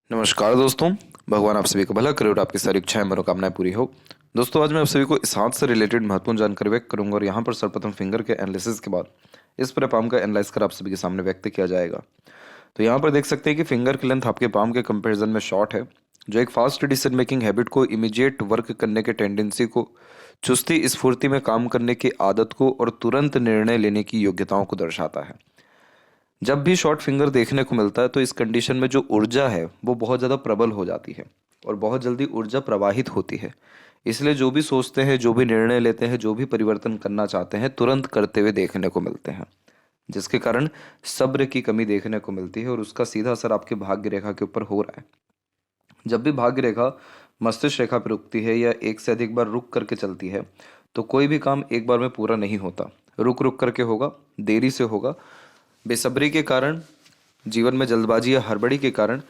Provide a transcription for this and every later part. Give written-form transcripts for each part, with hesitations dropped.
नमस्कार दोस्तों। भगवान आप सभी को भला करे और आपकी सारी इच्छाएं मनोकामनाएं पूरी हो। दोस्तों, आज मैं आप सभी को इस हाथ से रिलेटेड महत्वपूर्ण जानकारी व्यक्त करूंगा और यहाँ पर सर्वप्रथम फिंगर के एनालिसिस के बाद इस पूरे पाम का एनालाइज कर आप सभी के सामने व्यक्त किया जाएगा। तो यहाँ पर देख सकते हैं कि फिंगर की लेंथ आपके पाम के कंपेरिजन में शॉर्ट है, जो एक फास्ट डिसीजन मेकिंग हैबिट को, इमीडिएट वर्क करने के टेंडेंसी को, चुस्ती स्फूर्ति में काम करने की आदत को और तुरंत निर्णय लेने की योग्यताओं को दर्शाता है। जब भी शॉर्ट फिंगर देखने को मिलता है तो इस कंडीशन में जो ऊर्जा है वो बहुत ज़्यादा प्रबल हो जाती है और बहुत जल्दी ऊर्जा प्रवाहित होती है। इसलिए जो भी सोचते हैं, जो भी निर्णय लेते हैं, जो भी परिवर्तन करना चाहते हैं, तुरंत करते हुए देखने को मिलते हैं, जिसके कारण सब्र की कमी देखने को मिलती है और उसका सीधा असर आपके भाग्य रेखा के ऊपर हो रहा है। जब भी भाग्य रेखा मस्तिष्क रेखा पर रुकती है या एक से अधिक बार रुक करके चलती है तो कोई भी काम एक बार में पूरा नहीं होता, रुक रुक करके होगा, देरी से होगा। बेसब्री के कारण, जीवन में जल्दबाजी या हड़बड़ी के कारण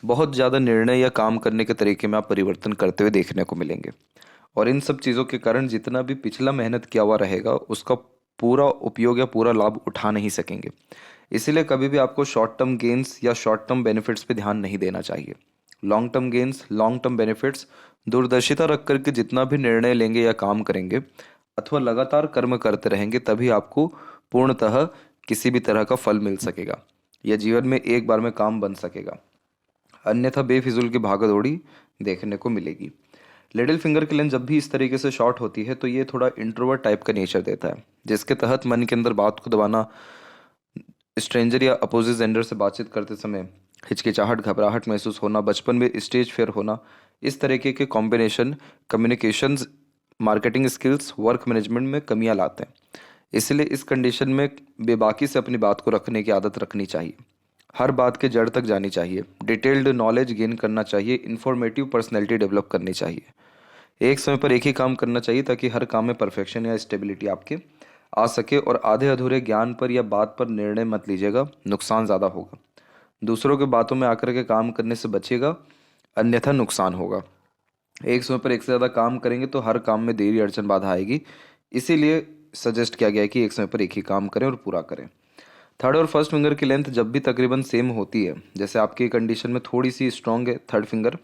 बहुत ज़्यादा निर्णय या काम करने के तरीके में आप परिवर्तन करते हुए देखने को मिलेंगे और इन सब चीज़ों के कारण जितना भी पिछला मेहनत किया हुआ रहेगा उसका पूरा उपयोग या पूरा लाभ उठा नहीं सकेंगे। इसीलिए कभी भी आपको शॉर्ट टर्म गेन्स या शॉर्ट टर्म बेनिफिट्स पे ध्यान नहीं देना चाहिए। Long term gains, long term benefits, दूरदर्शिता रख करके जितना भी निर्णय लेंगे या काम करेंगे अथवा लगातार कर्म करते रहेंगे तभी आपको पूर्णतः किसी भी तरह का फल मिल सकेगा या जीवन में एक बार में काम बन सकेगा। अन्यथा बेफिजूल की भागदौड़ी देखने को मिलेगी। लिटिल फिंगर की लेंथ जब भी इस तरीके से शॉर्ट होती है तो ये थोड़ा इंट्रोवर्ट टाइप का नेचर देता है, जिसके तहत मन के अंदर बात को दबाना, स्ट्रेंजर या अपोजिट जेंडर से बातचीत करते समय हिचकिचाहट, घबराहट महसूस होना, बचपन में स्टेज फेयर होना, इस तरीके के combination communications, marketing skills, work management में कमियां लाते हैं। इसलिए इस कंडीशन में बेबाकी से अपनी बात को रखने की आदत रखनी चाहिए। हर बात के जड़ तक जानी चाहिए, डिटेल्ड नॉलेज गेन करना चाहिए, इंफॉर्मेटिव पर्सनैलिटी डेवलप करनी चाहिए। एक समय पर एक ही काम करना चाहिए ताकि हर काम में परफेक्शन या स्टेबिलिटी आपके आ सके और आधे अधूरे ज्ञान पर या बात पर निर्णय मत लीजिएगा, नुकसान ज़्यादा होगा। दूसरों के बातों में आकर के काम करने से बचिएगा, अन्यथा नुकसान होगा। एक समय पर एक से ज़्यादा काम करेंगे तो हर काम में देरी, अड़चन, बाधा आएगी। इसीलिए सजेस्ट किया गया है कि एक समय पर एक ही काम करें और पूरा करें। थर्ड और फर्स्ट फिंगर की लेंथ जब भी तकरीबन सेम होती है, जैसे आपकी कंडीशन में थोड़ी सी स्ट्रांग है थर्ड फिंगर,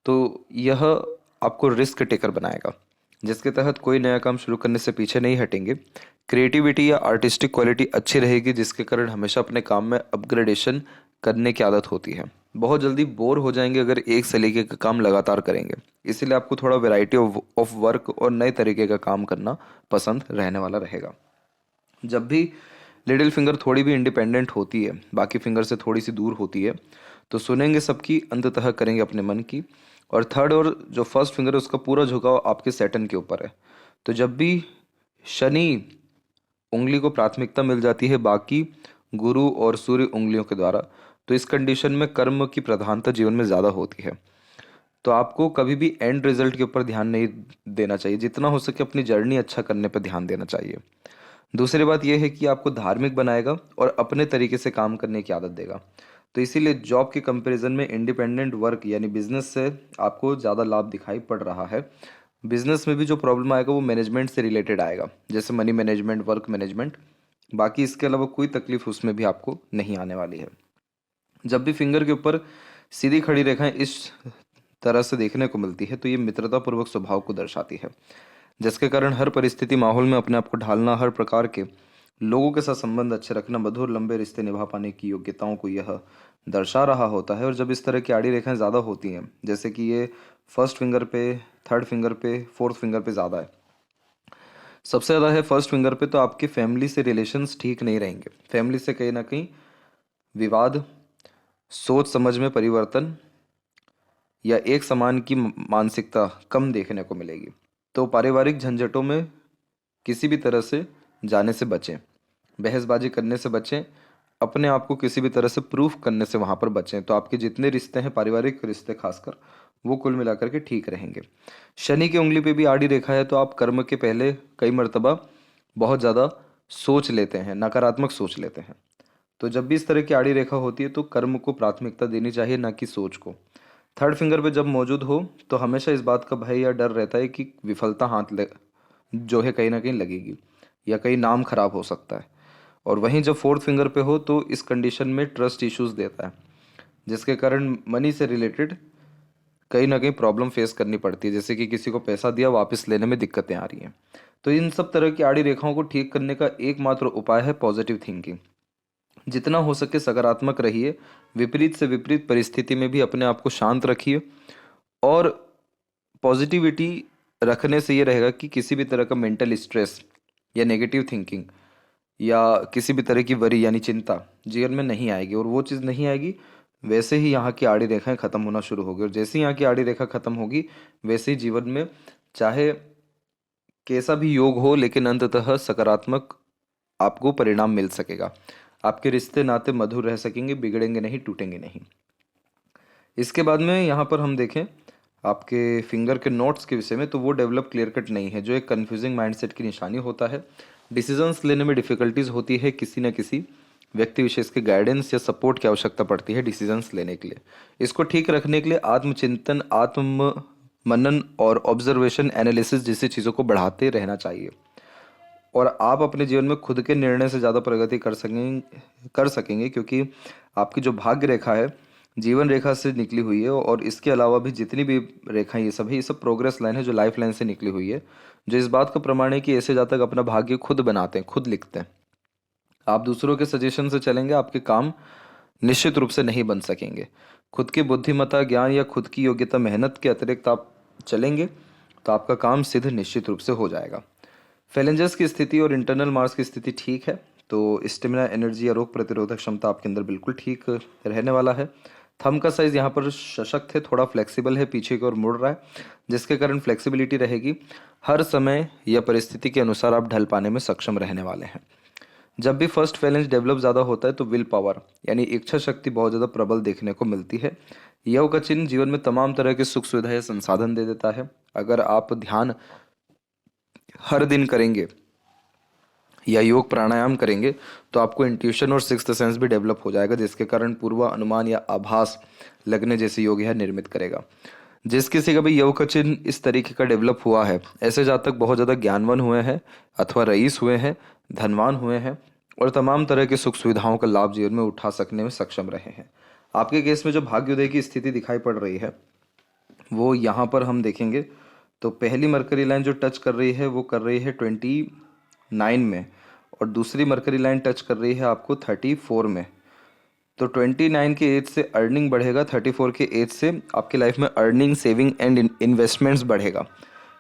तो यह आपको रिस्क टेकर बनाएगा, जिसके तहत कोई नया काम शुरू करने से पीछे नहीं हटेंगे। क्रिएटिविटी या आर्टिस्टिक क्वालिटी अच्छी रहेगी, जिसके कारण हमेशा अपने काम में अपग्रेडेशन करने की आदत होती है। बहुत जल्दी बोर हो जाएंगे अगर एक सलीके का काम लगातार करेंगे। इसीलिए आपको थोड़ा वैरायटी ऑफ वर्क और नए तरीके का काम करना पसंद रहने वाला रहेगा। जब भी लिटिल फिंगर थोड़ी भी इंडिपेंडेंट होती है, बाकी फिंगर से थोड़ी सी दूर होती है, तो सुनेंगे सबकी, अंततः करेंगे अपने मन की। और थर्ड और जो फर्स्ट फिंगर है उसका पूरा झुकाव आपके सैटर्न के ऊपर है। तो जब भी शनि उंगली को प्राथमिकता मिल जाती है बाकी गुरु और सूर्य उंगलियों के द्वारा, तो इस कंडीशन में कर्म की प्रधानता जीवन में ज़्यादा होती है। तो आपको कभी भी एंड रिजल्ट के ऊपर ध्यान नहीं देना चाहिए, जितना हो सके अपनी जर्नी अच्छा करने पर ध्यान देना चाहिए। दूसरी बात यह है कि आपको धार्मिक बनाएगा और अपने तरीके से काम करने की आदत देगा। तो इसीलिए जॉब के कंपैरिजन में इंडिपेंडेंट वर्क यानी बिजनेस से आपको ज़्यादा लाभ दिखाई पड़ रहा है। बिजनेस में भी जो प्रॉब्लम आएगा वो मैनेजमेंट से रिलेटेड आएगा, जैसे मनी मैनेजमेंट, वर्क मैनेजमेंट। बाकी इसके अलावा कोई तकलीफ उसमें भी आपको नहीं आने वाली है। जब भी फिंगर के ऊपर सीधी खड़ी रेखाएं इस तरह से देखने को मिलती है तो ये मित्रतापूर्वक स्वभाव को दर्शाती है, जिसके कारण हर परिस्थिति, माहौल में अपने आप को ढालना, हर प्रकार के लोगों के साथ संबंध अच्छे रखना, मधुर लंबे रिश्ते निभा पाने की योग्यताओं को यह दर्शा रहा होता है। और जब इस तरह की आड़ी रेखाएं ज़्यादा होती हैं, जैसे कि ये फर्स्ट फिंगर पे, थर्ड फिंगर पे, फोर्थ फिंगर पे ज़्यादा है, सबसे ज़्यादा है फर्स्ट फिंगर पे, तो आपके फैमिली से रिलेशंस ठीक नहीं रहेंगे। फैमिली से कहीं ना कहीं विवाद, सोच समझ में परिवर्तन या एक समान की मानसिकता कम देखने को मिलेगी। तो पारिवारिक झंझटों में किसी भी तरह से जाने से बचें, बहसबाजी करने से बचें, अपने आप को किसी भी तरह से प्रूफ करने से वहाँ पर बचें। तो आपके जितने रिश्ते हैं, पारिवारिक रिश्ते खासकर, वो कुल मिलाकर के ठीक रहेंगे। शनि की उंगली पे भी आड़ी रेखा है तो आप कर्म के पहले कई मर्तबा बहुत ज़्यादा सोच लेते हैं, नकारात्मक सोच लेते हैं। तो जब भी इस तरह की आड़ी रेखा होती है तो कर्म को प्राथमिकता देनी चाहिए, ना कि सोच को। थर्ड फिंगर पे जब मौजूद हो तो हमेशा इस बात का भय या डर रहता है कि विफलता हाथ ले जो है कहीं ना कहीं लगेगी या कहीं नाम खराब हो सकता है। और वहीं जब फोर्थ फिंगर पे हो तो इस कंडीशन में ट्रस्ट इश्यूज देता है, जिसके कारण मनी से रिलेटेड कहीं ना कहीं प्रॉब्लम फेस करनी पड़ती है, जैसे कि किसी को पैसा दिया वापस लेने में दिक्कतें आ रही हैं। तो इन सब तरह की आड़ी रेखाओं को ठीक करने का एकमात्र उपाय है पॉजिटिव थिंकिंग। जितना हो सके सकारात्मक रहिए, विपरीत से विपरीत परिस्थिति में भी अपने आप को शांत रखिए। और पॉजिटिविटी रखने से ये रहेगा कि किसी भी तरह का मेंटल स्ट्रेस या नेगेटिव थिंकिंग या किसी भी तरह की वरी यानी चिंता जीवन में नहीं आएगी। और वो चीज़ नहीं आएगी, वैसे ही यहाँ की आड़ी रेखाएं खत्म होना शुरू होगी। और जैसे ही यहाँ की आड़ी रेखा खत्म होगी, वैसे ही जीवन में चाहे कैसा भी योग हो, लेकिन अंततः सकारात्मक आपको परिणाम मिल सकेगा। आपके रिश्ते नाते मधुर रह सकेंगे, बिगड़ेंगे नहीं, टूटेंगे नहीं। इसके बाद में यहाँ पर हम देखें आपके फिंगर के नोट्स के विषय में, तो वो डेवलप क्लियर कट नहीं है, जो एक कन्फ्यूजिंग माइंडसेट की निशानी होता है। डिसीजंस लेने में डिफिकल्टीज होती है, किसी न किसी व्यक्ति विशेष के गाइडेंस या सपोर्ट की आवश्यकता पड़ती है डिसीजंस लेने के लिए। इसको ठीक रखने के लिए आत्मचिंतन, आत्म मनन और ऑब्जर्वेशन एनालिसिस जैसी चीज़ों को बढ़ाते रहना चाहिए। और आप अपने जीवन में खुद के निर्णय से ज़्यादा प्रगति कर सकेंगे, क्योंकि आपकी जो भाग्य रेखा है जीवन रेखा से निकली हुई है। और इसके अलावा भी जितनी भी रेखाएं ये सब है, ये सब प्रोग्रेस लाइन है जो लाइफ लाइन से निकली हुई है, जो इस बात का प्रमाण है कि ऐसे जातक अपना भाग्य खुद बनाते हैं, खुद लिखते हैं। आप दूसरों के सजेशन से चलेंगे, आपके काम निश्चित रूप से नहीं बन सकेंगे। खुद की बुद्धिमत्ता, ज्ञान या खुद की योग्यता, मेहनत के अतिरिक्त आप चलेंगे तो आपका काम सिद्ध निश्चित रूप से हो जाएगा। फैलेंजर्स की स्थिति और इंटरनल मार्स की स्थिति ठीक है, तो स्टेमिना, एनर्जी या रोग प्रतिरोधक क्षमता आपके अंदर बिल्कुल ठीक रहने वाला है। थंब का साइज यहाँ पर सशक्त है, थोड़ा फ्लेक्सिबल है, पीछे की ओर मुड़ रहा है, जिसके कारण फ्लेक्सिबिलिटी रहेगी। हर समय या परिस्थिति के अनुसार आप ढल पाने में सक्षम रहने वाले हैं। जब भी फर्स्ट फैलेंज डेवलप ज़्यादा होता है तो विल पावर यानी इच्छा शक्ति बहुत ज़्यादा प्रबल देखने को मिलती है। यव का चिन्ह जीवन में तमाम तरह के सुख सुविधा या संसाधन दे देता है। अगर आप ध्यान हर दिन करेंगे या योग प्राणायाम करेंगे तो आपको इंट्यूशन और सिक्स्थ सेंस भी डेवलप हो जाएगा, जिसके कारण पूर्व अनुमान या आभास लगने जैसे योग यह निर्मित करेगा। जिस किसी का भी योग का चिन्ह इस तरीके का डेवलप हुआ है, ऐसे जातक बहुत ज़्यादा ज्ञानवान हुए हैं अथवा रईस हुए हैं, धनवान हुए हैं और तमाम तरह की सुख सुविधाओं का लाभ जीवन में उठा सकने में सक्षम रहे हैं। आपके केस में जो भाग्योदय की स्थिति दिखाई पड़ रही है वो यहाँ पर हम देखेंगे तो पहली मरकरी लाइन जो टच कर रही है वो कर रही है 29 में, और दूसरी मरकरी लाइन टच कर रही है आपको 34 में। तो 29 के एज से अर्निंग बढ़ेगा, 34 के एज से आपकी लाइफ में अर्निंग, सेविंग एंड इन्वेस्टमेंट्स बढ़ेगा,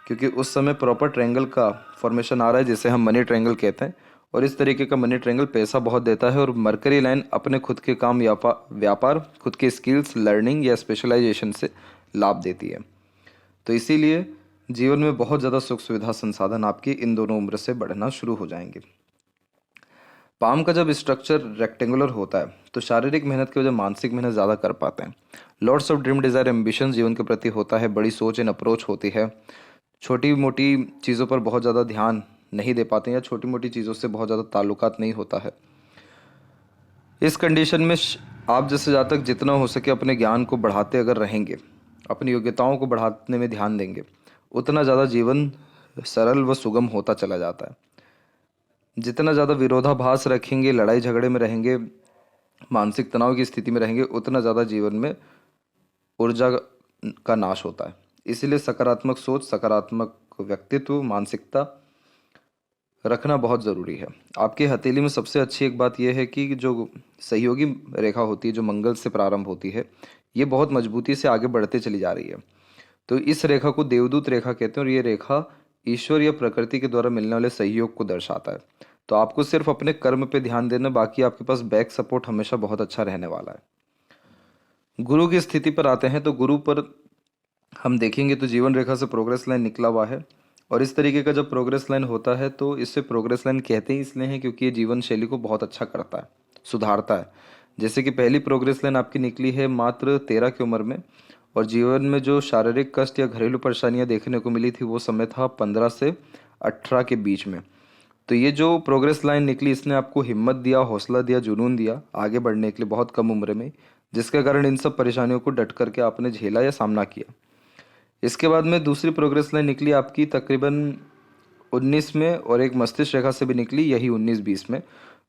क्योंकि उस समय प्रॉपर ट्रायंगल का फॉर्मेशन आ रहा है जिसे हम मनी ट्रायंगल कहते हैं। और इस तरीके का मनी ट्रायंगल पैसा बहुत देता है। और मरकरी लाइन अपने खुद के काम, व्यापार, खुद के स्किल्स, लर्निंग या स्पेशलाइजेशन से लाभ देती है। तो इसीलिए जीवन में बहुत ज़्यादा सुख सुविधा, संसाधन आपकी इन दोनों उम्र से बढ़ना शुरू हो जाएंगे। पाम का जब स्ट्रक्चर रेक्टेंगुलर होता है तो शारीरिक मेहनत की वजह मानसिक मेहनत ज़्यादा कर पाते हैं। Lots of dream, desire, ambition जीवन के प्रति होता है। बड़ी सोच एंड अप्रोच होती है। छोटी मोटी चीज़ों पर बहुत ज़्यादा ध्यान नहीं दे पाते हैं या छोटी मोटी चीज़ों से बहुत ज़्यादा ताल्लुकात नहीं होता है। इस कंडीशन में आप जैसे जातक जितना हो सके अपने ज्ञान को बढ़ाते अगर रहेंगे, अपनी योग्यताओं को बढ़ाने में ध्यान देंगे, उतना ज़्यादा जीवन सरल व सुगम होता चला जाता है। जितना ज़्यादा विरोधाभास रखेंगे, लड़ाई झगड़े में रहेंगे, मानसिक तनाव की स्थिति में रहेंगे, उतना ज़्यादा जीवन में ऊर्जा का नाश होता है। इसीलिए सकारात्मक सोच, सकारात्मक व्यक्तित्व, मानसिकता रखना बहुत ज़रूरी है। आपकी हथेली में सबसे अच्छी एक बात यह है कि जो सहयोगी रेखा होती है, जो मंगल से प्रारंभ होती है, ये बहुत मजबूती से आगे बढ़ते चली जा रही है। तो इस रेखा को देवदूत रेखा कहते हैं और ये रेखा ईश्वर या प्रकृति के द्वारा मिलने वाले सहयोग को दर्शाता है। तो आपको सिर्फ अपने कर्म पे ध्यान देना, बाकी आपके पास बैक सपोर्ट हमेशा बहुत अच्छा रहने वाला है। गुरु की स्थिति पर आते हैं तो गुरु पर हम देखेंगे तो जीवन रेखा से प्रोग्रेस लाइन निकला हुआ है। और इस तरीके का जब प्रोग्रेस लाइन होता है तो इससे प्रोग्रेस लाइन कहते ही इसलिए हैं क्योंकि ये जीवन शैली को बहुत अच्छा करता है, सुधारता है। जैसे कि पहली प्रोग्रेस लाइन आपकी निकली है मात्र 13 की उम्र में, और जीवन में जो शारीरिक कष्ट या घरेलू परेशानियां देखने को मिली थी वो समय था 15 से 18 के बीच में। तो ये जो प्रोग्रेस लाइन निकली इसने आपको हिम्मत दिया, हौसला दिया, जुनून दिया आगे बढ़ने के लिए बहुत कम उम्र में, जिसके कारण इन सब परेशानियों को डट करके आपने झेला या सामना किया। इसके बाद में दूसरी प्रोग्रेस लाइन निकली आपकी तकरीबन 19 में और एक मस्तिष्क रेखा से भी निकली, यही 19-20 में।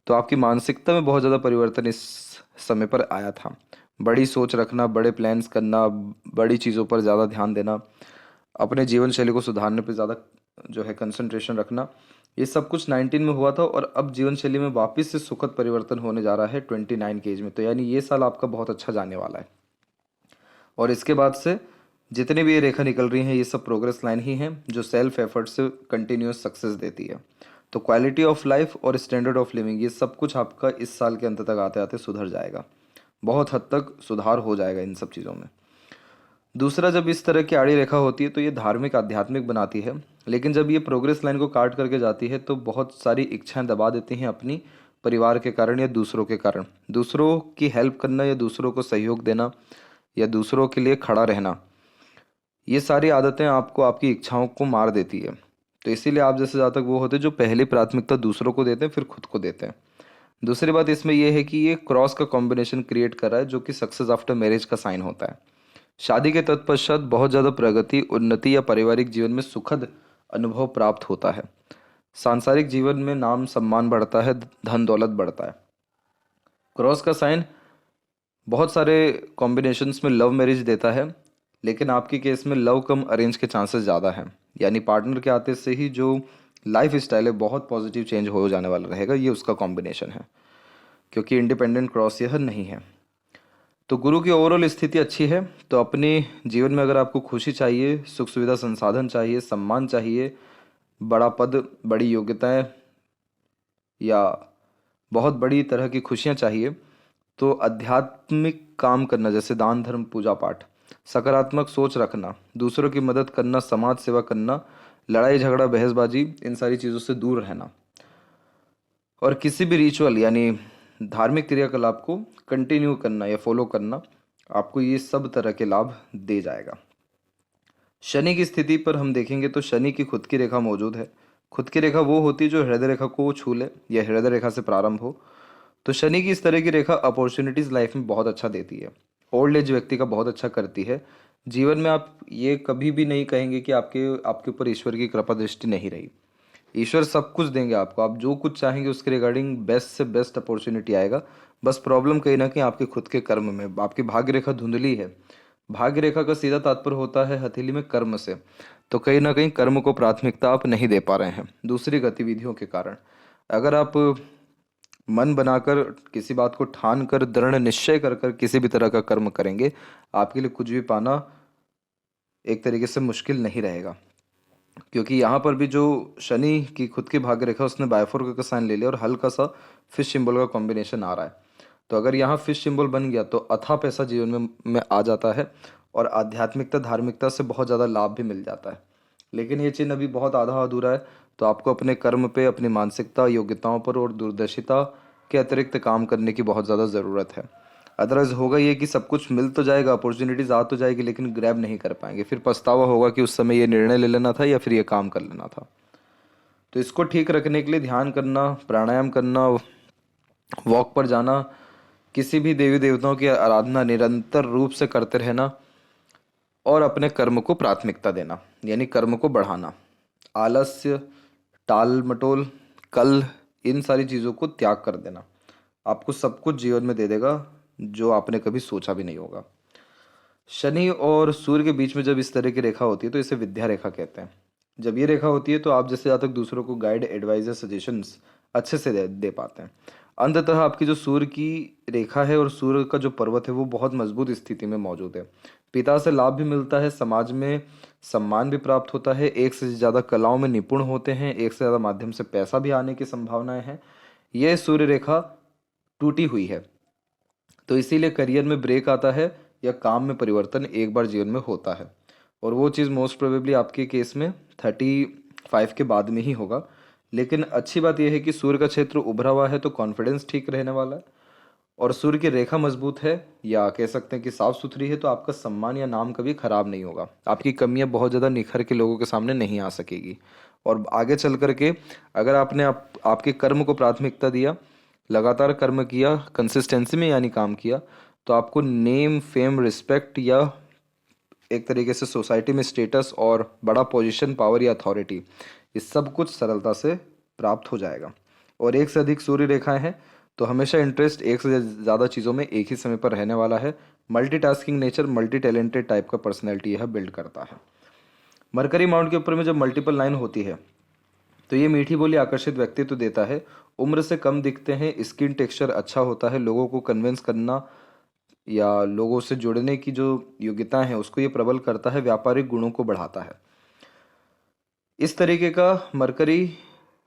तो आपकी मानसिकता में बहुत ज़्यादा परिवर्तन इस समय पर आया था। बड़ी सोच रखना, बड़े प्लान्स करना, बड़ी चीज़ों पर ज़्यादा ध्यान देना, अपने जीवन शैली को सुधारने पर ज़्यादा जो है कंसंट्रेशन रखना, ये सब कुछ 19 में हुआ था और अब जीवन शैली में वापस से सुखद परिवर्तन होने जा रहा है 29 के एज में। तो यानी ये साल आपका बहुत अच्छा जाने वाला है। और इसके बाद से जितनी भी ये रेखा निकल रही हैं ये सब प्रोग्रेस लाइन ही हैं जो सेल्फ एफर्ट से कंटिन्यूस सक्सेस देती है। तो क्वालिटी ऑफ लाइफ और स्टैंडर्ड ऑफ लिविंग ये सब कुछ आपका इस साल के अंत तक आते आते सुधर जाएगा, बहुत हद तक सुधार हो जाएगा इन सब चीज़ों में। दूसरा, जब इस तरह की आड़ी रेखा होती है तो ये धार्मिक आध्यात्मिक बनाती है, लेकिन जब ये प्रोग्रेस लाइन को काट करके जाती है तो बहुत सारी इच्छाएं दबा देती हैं अपनी परिवार के कारण या दूसरों के कारण। दूसरों की हेल्प करना या दूसरों को सहयोग देना या दूसरों के लिए खड़ा रहना, ये सारी आदतें आपको आपकी इच्छाओं को मार देती है। तो इसीलिए आप जैसे जातक वो होते हैं जो पहली प्राथमिकता दूसरों को देते हैं फिर खुद को देते हैं। दूसरी बात इसमें यह है कि ये क्रॉस का कॉम्बिनेशन क्रिएट कर रहा है जो कि सक्सेस आफ्टर मैरिज का साइन होता है। शादी के तत्पश्चात बहुत ज़्यादा प्रगति, उन्नति या पारिवारिक जीवन में सुखद अनुभव प्राप्त होता है। सांसारिक जीवन में नाम सम्मान बढ़ता है, धन दौलत बढ़ता है। क्रॉस का साइन बहुत सारे कॉम्बिनेशंस में लव मैरिज देता है, लेकिन आपके केस में लव कम अरेंज के चांसेस ज़्यादा हैं। यानी पार्टनर के आते से ही जो लाइफ स्टाइल है बहुत पॉजिटिव चेंज हो जाने वाला रहेगा, ये उसका कॉम्बिनेशन है, क्योंकि इंडिपेंडेंट क्रॉस यह नहीं है। तो गुरु की ओवरऑल स्थिति अच्छी है। तो अपने जीवन में अगर आपको खुशी चाहिए, सुख सुविधा संसाधन चाहिए, सम्मान चाहिए, बड़ा पद, बड़ी योग्यताएं या बहुत बड़ी तरह की खुशियां चाहिए, तो आध्यात्मिक काम करना जैसे दान धर्म पूजा पाठ, सकारात्मक सोच रखना, दूसरों की मदद करना, समाज सेवा करना, लड़ाई झगड़ा बहसबाजी, इन सारी चीज़ों से दूर रहना और किसी भी रिचुअल यानी धार्मिक क्रियाकलाप को कंटिन्यू करना या फॉलो करना, आपको ये सब तरह के लाभ दे जाएगा। शनि की स्थिति पर हम देखेंगे तो शनि की खुद की रेखा मौजूद है। खुद की रेखा वो होती है जो हृदय रेखा को छू ले या हृदय रेखा से प्रारंभ हो। तो शनि की इस तरह की रेखा अपॉर्चुनिटीज़ लाइफ में बहुत अच्छा देती है, ओल्ड एज व्यक्ति का बहुत अच्छा करती है। जीवन में आप ये कभी भी नहीं कहेंगे कि आपके ऊपर ईश्वर की कृपा दृष्टि नहीं रही। ईश्वर सब कुछ देंगे आपको, आप जो कुछ चाहेंगे उसके रिगार्डिंग बेस्ट से बेस्ट अपॉर्चुनिटी आएगा। बस प्रॉब्लम कहीं ना कहीं आपके खुद के कर्म में, आपकी भाग्य रेखा धुंधली है। भाग्य रेखा का सीधा तात्पर्य होता है हथेली में कर्म से। तो कहीं ना कहीं कर्म को प्राथमिकता आप नहीं दे पा रहे हैं दूसरी गतिविधियों के कारण। अगर आप मन बनाकर किसी बात को ठान कर दृढ़ निश्चय कर कर किसी भी तरह का कर्म करेंगे, आपके लिए कुछ भी पाना एक तरीके से मुश्किल नहीं रहेगा। क्योंकि यहाँ पर भी जो शनि की खुद की भाग्य रेखा उसने बायफोर का साइन ले लिया और हल्का सा फिश सिंबल का कॉम्बिनेशन आ रहा है। तो अगर यहाँ फिश सिंबल बन गया तो अथाह पैसा जीवन में आ जाता है और आध्यात्मिकता धार्मिकता से बहुत ज़्यादा लाभ भी मिल जाता है। लेकिन ये चिन्ह अभी बहुत आधा अधूरा है। तो आपको अपने कर्म पे, अपनी मानसिकता, योग्यताओं पर और दूरदर्शिता के अतिरिक्त काम करने की बहुत ज़्यादा ज़रूरत है। अदरवाइज होगा ये कि सब कुछ मिल तो जाएगा, अपॉर्चुनिटीज आ तो जाएगी, लेकिन ग्रैब नहीं कर पाएंगे। फिर पछतावा होगा कि उस समय ये निर्णय ले लेना था या फिर ये काम कर लेना था। तो इसको ठीक रखने के लिए ध्यान करना, प्राणायाम करना, वॉक पर जाना, किसी भी देवी देवताओं की आराधना निरंतर रूप से करते रहना और अपने कर्म को प्राथमिकता देना, यानी कर्म को बढ़ाना। आलस्य, टाल मटोल, कल, इन सारी चीज़ों को त्याग कर देना आपको सब कुछ जीवन में दे देगा जो आपने कभी सोचा भी नहीं होगा। शनि और सूर्य के बीच में जब इस तरह की रेखा होती है तो इसे विद्या रेखा कहते हैं। जब ये रेखा होती है तो आप जैसे ज़्यादा तक दूसरों को गाइड, एडवाइस या सजेशंस अच्छे से दे पाते हैं। अंततः आपकी जो सूर्य की रेखा है और सूर्य का जो पर्वत है वो बहुत मजबूत स्थिति में मौजूद है। पिता से लाभ भी मिलता है, समाज में सम्मान भी प्राप्त होता है, एक से ज़्यादा कलाओं में निपुण होते हैं, एक से ज़्यादा माध्यम से पैसा भी आने की संभावनाएं हैं। यह सूर्य रेखा टूटी हुई है तो इसीलिए करियर में ब्रेक आता है या काम में परिवर्तन एक बार जीवन में होता है, और वो चीज़ मोस्ट प्रोबेबली आपके केस में 35 के बाद में ही होगा। लेकिन अच्छी बात यह है कि सूर्य का क्षेत्र उभरा हुआ है तो कॉन्फिडेंस ठीक रहने वाला है, और सूर्य की रेखा मजबूत है या कह सकते हैं कि साफ सुथरी है तो आपका सम्मान या नाम कभी खराब नहीं होगा। आपकी कमियां बहुत ज़्यादा निखर के लोगों के सामने नहीं आ सकेगी। और आगे चल करके अगर आपने आपके कर्म को प्राथमिकता दिया, लगातार कर्म किया, कंसिस्टेंसी में यानी काम किया, तो आपको नेम, फेम, रिस्पेक्ट या एक तरीके से सोसाइटी में स्टेटस और बड़ा पोजीशन, पावर या अथॉरिटी, ये सब कुछ सरलता से प्राप्त हो जाएगा। और एक से अधिक सूर्य रेखाएं हैं तो हमेशा इंटरेस्ट एक से ज़्यादा चीज़ों में एक ही समय पर रहने वाला है। Multitasking nature, multi talented type का पर्सनैलिटी यह बिल्ड करता है। मरकरी माउंट के ऊपर में जब मल्टीपल लाइन होती है तो ये मीठी बोली आकर्षित व्यक्तित्व देता है, उम्र से कम दिखते हैं, स्किन टेक्सचर अच्छा होता है, लोगों को कन्विंस करना या लोगों से जुड़ने की जो योग्यता है उसको ये प्रबल करता है, व्यापारिक गुणों को बढ़ाता है। इस तरीके का मरकरी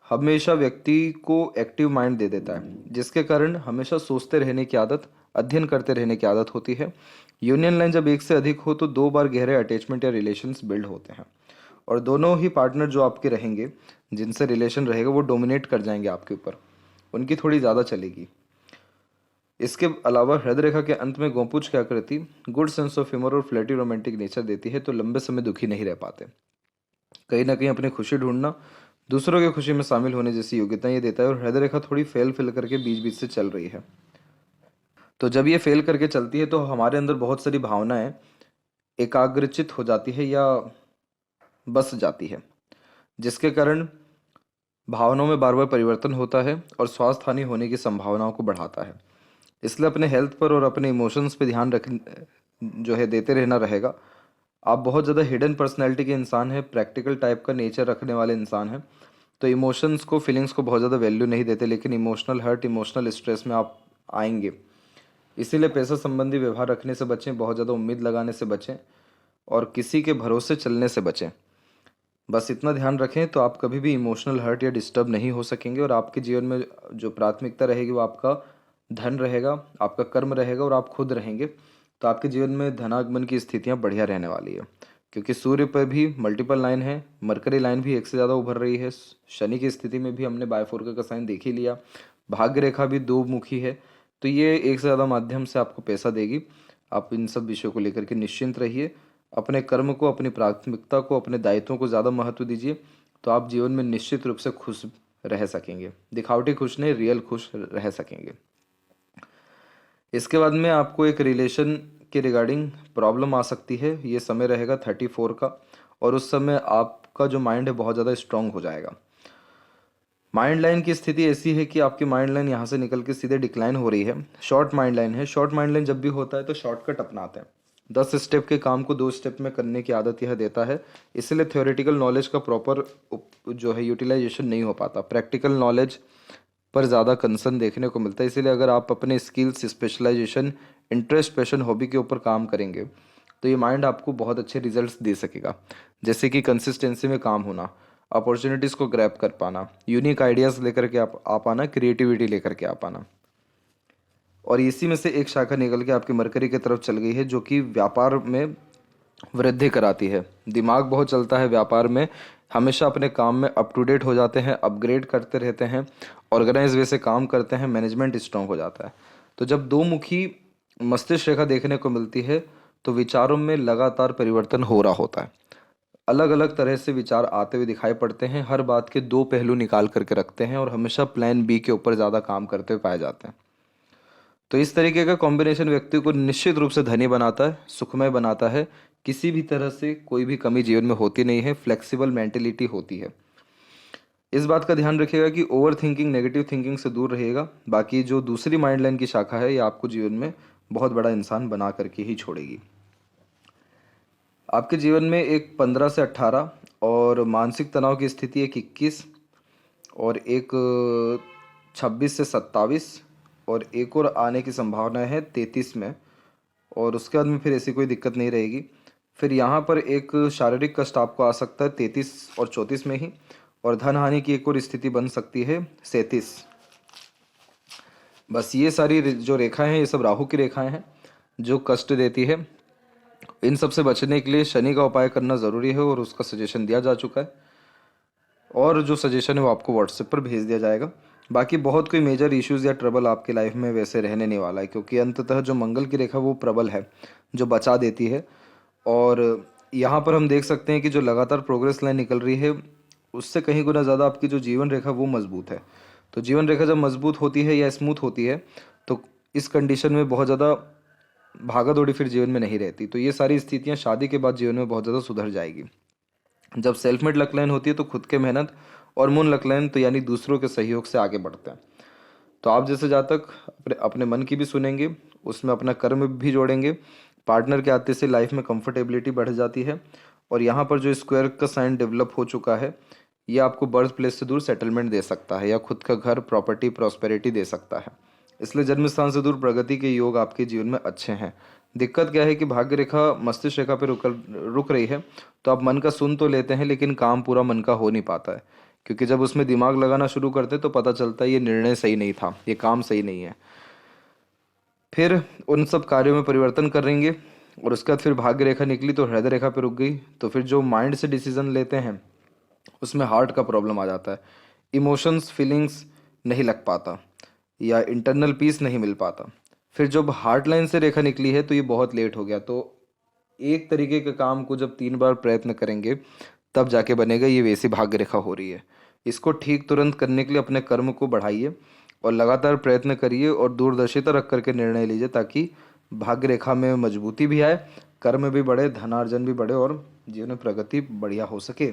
हमेशा व्यक्ति को एक्टिव माइंड दे देता है, जिसके कारण हमेशा सोचते रहने की आदत, अध्ययन करते रहने की आदत होती है। यूनियन लाइन जब एक से अधिक हो तो 2 बार गहरे अटैचमेंट या रिलेशंस बिल्ड होते हैं, और दोनों ही पार्टनर जो आपके रहेंगे, जिनसे रिलेशन रहेगा, वो डोमिनेट कर जाएंगे आपके ऊपर, उनकी थोड़ी ज़्यादा चलेगी। इसके अलावा हृदय रेखा के अंत में गोपूछ की आकृति गुड सेंस ऑफ ह्यूमर और फ्लर्टी रोमांटिक नेचर देती है, तो लंबे समय दुखी नहीं रह पाते। कहीं ना कहीं अपनी खुशी ढूंढना, दूसरों की खुशी में शामिल होने जैसी योग्यता ये देता है। और हृदय रेखा थोड़ी फेल फेल करके बीच बीच से चल रही है, तो जब ये फेल करके चलती है तो हमारे अंदर बहुत सारी भावनाएं एकाग्रचित हो जाती है या बस जाती है, जिसके कारण भावनाओं में बार बार परिवर्तन होता है और स्वास्थ्य हानि होने की संभावनाओं को बढ़ाता है। इसलिए अपने हेल्थ पर और अपने इमोशंस पे ध्यान रख जो है देते रहना रहेगा। आप बहुत ज़्यादा हिडन पर्सनैलिटी के इंसान हैं, प्रैक्टिकल टाइप का नेचर रखने वाले इंसान हैं, तो इमोशंस को, फीलिंग्स को बहुत ज़्यादा वैल्यू नहीं देते, लेकिन इमोशनल हर्ट, इमोशनल स्ट्रेस में आप आएंगे। इसीलिए पैसा संबंधी व्यवहार रखने से बचें, बहुत ज़्यादा उम्मीद लगाने से बचें और किसी के भरोसे चलने से बचें। बस इतना ध्यान रखें तो आप कभी भी इमोशनल हर्ट या डिस्टर्ब नहीं हो सकेंगे, और आपके जीवन में जो प्राथमिकता रहेगी वो आपका धन रहेगा, आपका कर्म रहेगा और आप खुद रहेंगे। तो आपके जीवन में धनागमन की स्थितियां बढ़िया रहने वाली है, क्योंकि सूर्य पर भी मल्टीपल लाइन है, मरकरी लाइन भी एक से ज़्यादा उभर रही है, शनि की स्थिति में भी हमने बायफोरका का साइन देख ही लिया, भाग्य रेखा भी 2 मुखी है, तो ये एक से ज़्यादा माध्यम से आपको पैसा देगी। आप इन सब विषयों को लेकर के निश्चिंत रहिए, अपने कर्म को, अपनी प्राथमिकता को, अपने दायित्वों को ज़्यादा महत्व दीजिए, तो आप जीवन में निश्चित रूप से खुश रह सकेंगे। दिखावटी खुश नहीं, रियल खुश रह सकेंगे। इसके बाद में आपको एक रिलेशन के रिगार्डिंग प्रॉब्लम आ सकती है। ये समय रहेगा 34 का, और उस समय आपका जो माइंड है बहुत ज़्यादा स्ट्रांग हो जाएगा। माइंड लाइन की स्थिति ऐसी है कि आपकी माइंड लाइन यहाँ से निकल के सीधे डिक्लाइन हो रही है, शॉर्ट माइंड लाइन है। शॉर्ट माइंड लाइन जब भी होता है तो शॉर्टकट अपनाते हैं, 10 स्टेप के काम को 2 स्टेप में करने की आदत यह देता है। इसलिए थ्योरेटिकल नॉलेज का प्रॉपर जो है यूटिलाइजेशन नहीं हो पाता, प्रैक्टिकल नॉलेज पर ज़्यादा कंसर्न देखने को मिलता है। इसीलिए अगर आप अपने skills, specialisation, interest, passion, hobby के ऊपर काम करेंगे तो ये माइंड आपको बहुत अच्छे रिजल्ट्स दे सकेगा, जैसे कि कंसिस्टेंसी में काम होना, अपॉर्चुनिटीज़ को ग्रैब कर पाना, यूनिक आइडियाज़ लेकर के आप आ पाना, क्रिएटिविटी लेकर के आ पाना। और इसी में से एक शाखा निकल के आपकी मरकरी की तरफ चल गई है, जो कि व्यापार में वृद्धि कराती है। दिमाग बहुत चलता है व्यापार में, हमेशा अपने काम में अप टू डेट हो जाते हैं, अपग्रेड करते रहते हैं, ऑर्गेनाइज वे से काम करते हैं, मैनेजमेंट स्ट्रांग हो जाता है। तो जब 2 मुखी मस्तिष्क रेखा देखने को मिलती है तो विचारों में लगातार परिवर्तन हो रहा होता है, अलग अलग तरह से विचार आते हुए दिखाई पड़ते हैं, हर बात के 2 पहलू निकाल करके रखते हैं और हमेशा प्लान बी के ऊपर ज़्यादा काम करते हुए पाए जाते हैं। तो इस तरीके का कॉम्बिनेशन व्यक्ति को निश्चित रूप से धनी बनाता है, सुखमय बनाता है, किसी भी तरह से कोई भी कमी जीवन में होती नहीं है, फ्लेक्सिबल मेंटेलिटी होती है। इस बात का ध्यान रखिएगा कि ओवर थिंकिंग, नेगेटिव थिंकिंग से दूर रहिएगा। बाकी जो दूसरी माइंड लाइन की शाखा है ये आपको जीवन में बहुत बड़ा इंसान बना करके ही छोड़ेगी। आपके जीवन में एक 15 से 18 और मानसिक तनाव की स्थिति एक 21 और एक 26 से 27 और एक और आने की संभावना है 33 में, और उसके बाद में फिर ऐसी कोई दिक्कत नहीं रहेगी। फिर यहाँ पर एक शारीरिक कष्ट आपको आ सकता है 33 और 34 में ही, और धन हानि की एक और स्थिति बन सकती है 37। बस ये सारी जो रेखाएं हैं ये सब राहु की रेखाएं हैं जो कष्ट देती है। इन सब से बचने के लिए शनि का उपाय करना ज़रूरी है, और उसका सजेशन दिया जा चुका है, और जो सजेशन है वो आपको व्हाट्सएप पर भेज दिया जाएगा। बाकी बहुत कोई मेजर इश्यूज़ या ट्रबल आपकी लाइफ में वैसे रहने नहीं वाला है, क्योंकि अंततः जो मंगल की रेखा वो प्रबल है, जो बचा देती है। और यहाँ पर हम देख सकते हैं कि जो लगातार प्रोग्रेस लाइन निकल रही है उससे कहीं गुना ज़्यादा आपकी जो जीवन रेखा वो मजबूत है। तो जीवन रेखा जब मजबूत होती है या स्मूथ होती है तो इस कंडीशन में बहुत ज़्यादा भागा दौड़ी फिर जीवन में नहीं रहती। तो ये सारी स्थितियाँ शादी के बाद जीवन में बहुत ज़्यादा सुधर जाएगी। जब सेल्फ मेड लक लाइन होती है तो खुद के मेहनत, और मून लक लाइन तो यानी दूसरों के सहयोग से आगे बढ़ते हैं। तो आप जैसे जातक अपने अपने मन की भी सुनेंगे, उसमें अपना कर्म भी जोड़ेंगे, पार्टनर के आते से लाइफ में कंफर्टेबिलिटी बढ़ जाती है। और यहाँ पर जो स्क्वायर का साइन डेवलप हो चुका है, ये आपको बर्थ प्लेस से दूर सेटलमेंट दे सकता है या खुद का घर, प्रॉपर्टी, प्रॉस्पेरिटी दे सकता है। इसलिए जन्म स्थान से दूर प्रगति के योग आपके जीवन में अच्छे हैं। दिक्कत क्या है कि भाग्य रेखा मस्तिष्क रेखा पे रुक रही है, तो आप मन का सुन तो लेते हैं लेकिन काम पूरा मन का हो नहीं पाता है, क्योंकि जब उसमें दिमाग लगाना शुरू करते हैं तो पता चलता है ये निर्णय सही नहीं था, ये काम सही नहीं है। फिर उन सब कार्यों में परिवर्तन करेंगे और उसके बाद फिर भाग्य रेखा निकली तो हृदय रेखा पे रुक गई। तो फिर जो माइंड से डिसीजन लेते हैं उसमें हार्ट का प्रॉब्लम आ जाता है, इमोशंस फीलिंग्स नहीं लग पाता या इंटरनल पीस नहीं मिल पाता। फिर जब हार्ट लाइन से रेखा निकली है तो ये बहुत लेट हो गया। तो एक तरीके के काम को जब 3 बार प्रयत्न करेंगे तब जाके बनेगा, ये वैसी भाग्य रेखा हो रही है। इसको ठीक तुरंत करने के लिए अपने कर्म को बढ़ाइए और लगातार प्रयत्न करिए और दूरदर्शिता रख करके निर्णय लीजिए, ताकि भाग्य रेखा में मजबूती भी आए, कर्म भी बढ़े, धनार्जन भी बढ़े और जीवन में प्रगति बढ़िया हो सके।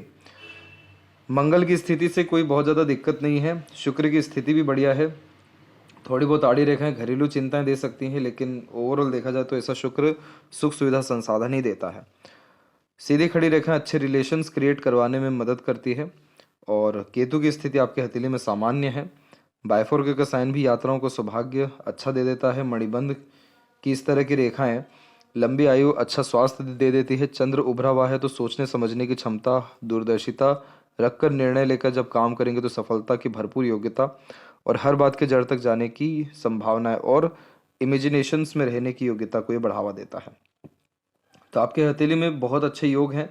मंगल की स्थिति से कोई बहुत ज़्यादा दिक्कत नहीं है, शुक्र की स्थिति भी बढ़िया है। थोड़ी बहुत आड़ी रेखाएं घरेलू चिंताएं दे सकती हैं, लेकिन ओवरऑल देखा जाए तो ऐसा शुक्र सुख सुविधा संसाधन ही देता है। सीधी खड़ी रेखाएं अच्छे रिलेशंस क्रिएट करवाने में मदद करती है। और केतु की स्थिति आपके हथेली में सामान्य है। बायफोर्क का साइन भी यात्राओं को सौभाग्य अच्छा दे देता है। मणिबंध की इस तरह की रेखाएं लंबी आयु, अच्छा स्वास्थ्य दे देती है। चंद्र उभरा हुआ है तो सोचने समझने की क्षमता, दूरदर्शिता रखकर निर्णय लेकर जब काम करेंगे तो सफलता की भरपूर योग्यता और हर बात के जड़ तक जाने की संभावना है और इमेजिनेशंस में रहने की योग्यता को ये बढ़ावा देता है। तो आपके हथेली में बहुत अच्छे योग हैं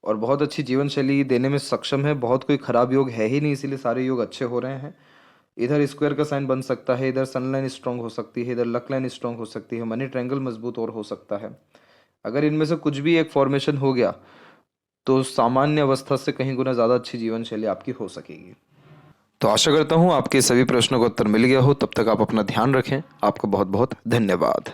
और बहुत अच्छी जीवन शैली देने में सक्षम है। बहुत कोई खराब योग है ही नहीं, इसीलिए सारे योग अच्छे हो रहे हैं। इधर स्क्वायर का साइन बन सकता है, इधर सन लाइन स्ट्रांग हो सकती है, इधर लक लाइन स्ट्रांग हो सकती है, मनी ट्रायंगल मजबूत और हो सकता है। अगर इनमें से कुछ भी एक फॉर्मेशन हो गया तो सामान्य अवस्था से कहीं गुना ज़्यादा अच्छी जीवन शैली आपकी हो सकेगी। तो आशा करता हूँ आपके सभी प्रश्नों का उत्तर मिल गया हो। तब तक आप अपना ध्यान रखें। आपका बहुत बहुत धन्यवाद।